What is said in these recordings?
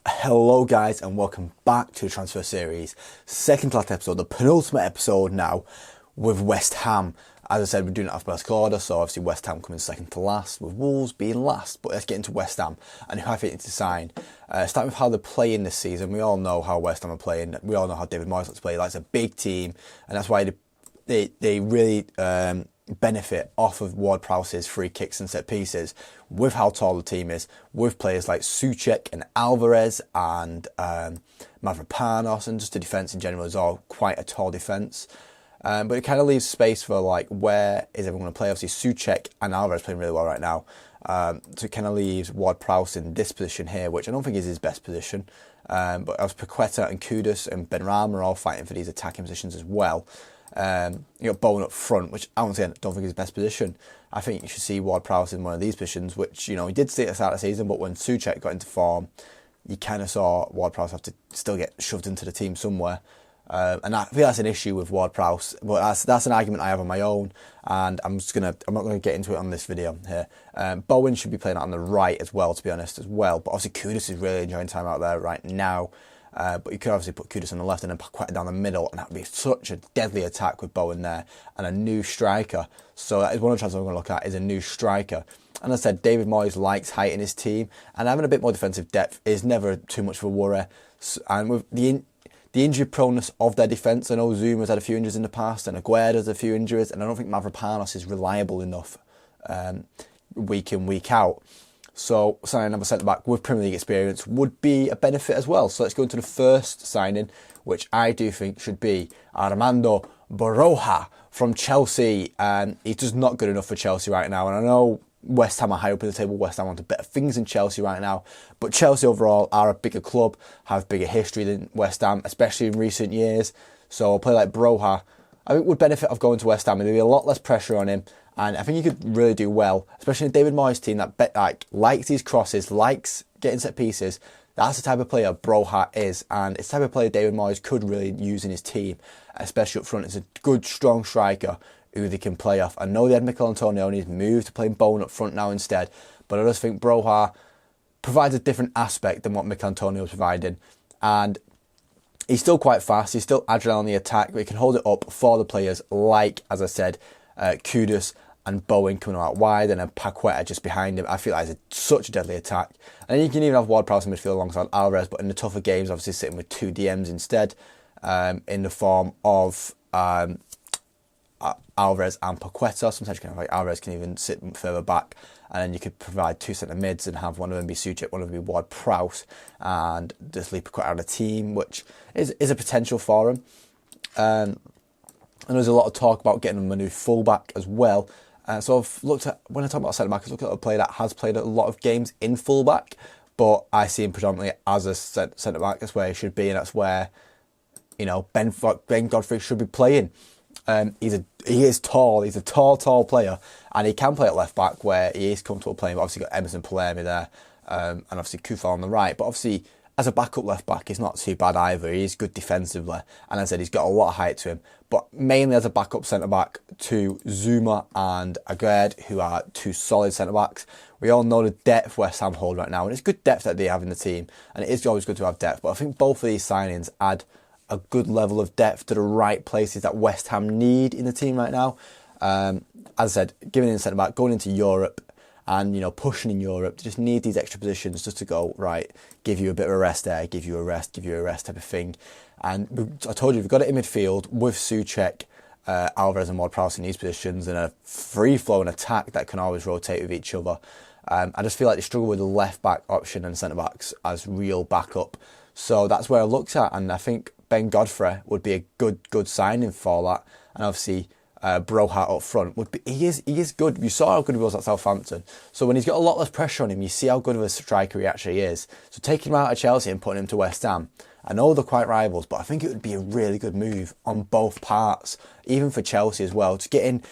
Hello guys and welcome back to the transfer series, second to last episode, the penultimate episode now with West Ham. As I said, we're doing it alphabetical order, so obviously West Ham coming second to last with Wolves being last. But let's get into West Ham and who I think need to sign. Starting with how they're playing this season, we all know how West Ham are playing. We all know how David Moyes likes to play. He likes a big team, and that's why they really benefit off of Ward-Prowse's free kicks and set pieces with how tall the team is, with players like Souček and Alvarez and Mavropanos, and just the defence in general is all quite a tall defence. But it kind of leaves space for like, where is everyone going to play? Obviously Souček and Alvarez playing really well right now. So it kind of leaves Ward-Prowse in this position here, which I don't think is his best position. But as Paqueta and Kudus and Benrahma are all fighting for these attacking positions as well. You got Bowen up front, which I don't think is his best position. I think you should see Ward-Prowse in one of these positions, which, you know, he did see at the start of the season, but when Souček got into form, you kind of saw Ward-Prowse have to still get shoved into the team somewhere. And I feel that's an issue with Ward-Prowse, but that's an argument I have on my own, and I'm not going to get into it on this video here. Bowen should be playing out on the right as well, to be honest, as well. But obviously Kudus is really enjoying time out there right now. But you could obviously put Kudus on the left and then Paqueta down the middle, and that would be such a deadly attack with Bowen there and a new striker. So that is one of the transfers I'm going to look at, is a new striker. And as I said, David Moyes likes height in his team, and having a bit more defensive depth is never too much of a worry. And with the injury proneness of their defence, I know Zuma's had a few injuries in the past, and Aguero's a few injuries, and I don't think Mavropanos is reliable enough week in, week out. So signing another centre-back with Premier League experience would be a benefit as well. So let's go into the first signing, which I do think should be Armando Broja from Chelsea. He's just not good enough for Chelsea right now. And I know West Ham are high up in the table. West Ham want better things than Chelsea right now. But Chelsea overall are a bigger club, have bigger history than West Ham, especially in recent years. So a player like Broja, I think, would benefit of going to West Ham. There'd be a lot less pressure on him. And I think he could really do well, especially in David Moyes' team that likes these crosses, likes getting set pieces. That's the type of player Broja is, and it's the type of player David Moyes could really use in his team, especially up front. It's a good, strong striker who they can play off. I know they had Mikel Antonio and he's moved to playing Bowen up front now instead, but I just think Broja provides a different aspect than what Mikel Antonio was providing. And he's still quite fast, he's still agile on the attack, but he can hold it up for the players like, as I said, Kudus and Bowen coming out wide, and a Paqueta just behind him. I feel like it's such a deadly attack. And then you can even have Ward-Prowse in midfield alongside Alvarez, but in the tougher games, obviously sitting with two DMs instead, in the form of Alvarez and Paqueta. Sometimes you can have like Alvarez can even sit further back, and then you could provide two centre mids and have one of them be Souček, one of them be Ward-Prowse, and just leave Paqueta on a team, which is a potential for him. And there's a lot of talk about getting him a new fullback as well. So I've looked at, when I talk about centre back, I've looked at a player that has played a lot of games in fullback, but I see him predominantly as a centre back. That's where he should be, and that's where, you know, Ben Godfrey should be playing. He is tall. He's a tall player, and he can play at left back where he is comfortable playing. But obviously, got Emerson Palermo there, and obviously Kufal on the right. But obviously, as a backup left back, he's not too bad either. He is good defensively, and as I said, he's got a lot of height to him. But mainly as a backup centre back to Zouma and Aguerd, who are two solid centre backs. We all know the depth West Ham hold right now, and it's good depth that they have in the team, and it is always good to have depth. But I think both of these signings add a good level of depth to the right places that West Ham need in the team right now. As I said, giving in centre back, going into Europe, and, you know, pushing in Europe, to just need these extra positions just to go, right, give you a bit of a rest there, give you a rest type of thing. And I told you, we've got it in midfield with Souček, Alvarez and Ward-Prowse in these positions, and a free-flowing attack that can always rotate with each other. I just feel like they struggle with the left-back option and centre-backs as real backup. So that's where I looked at, and I think Ben Godfrey would be a good signing for that. And obviously, Broja up front would be. He is good. You saw how good he was at Southampton. So when he's got a lot less pressure on him, you see how good of a striker he actually is. So taking him out of Chelsea and putting him to West Ham, I know they're quite rivals, but I think it would be a really good move on both parts, even for Chelsea as well. Just getting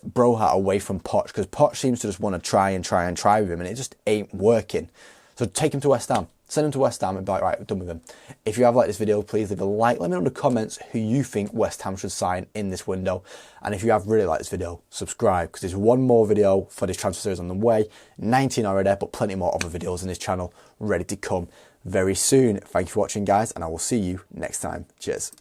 Broja away from Poch, because Poch seems to just want to try with him, and it just ain't working. So take him to West Ham. Send him to West Ham and be like, right, we're done with him. If you have liked this video, please leave a like. Let me know in the comments who you think West Ham should sign in this window. And if you have really liked this video, subscribe, because there's one more video for this transfer series on the way. 19 already, but plenty more other videos on this channel ready to come. very soon. Thank you for watching, guys, and I will see you next time. Cheers.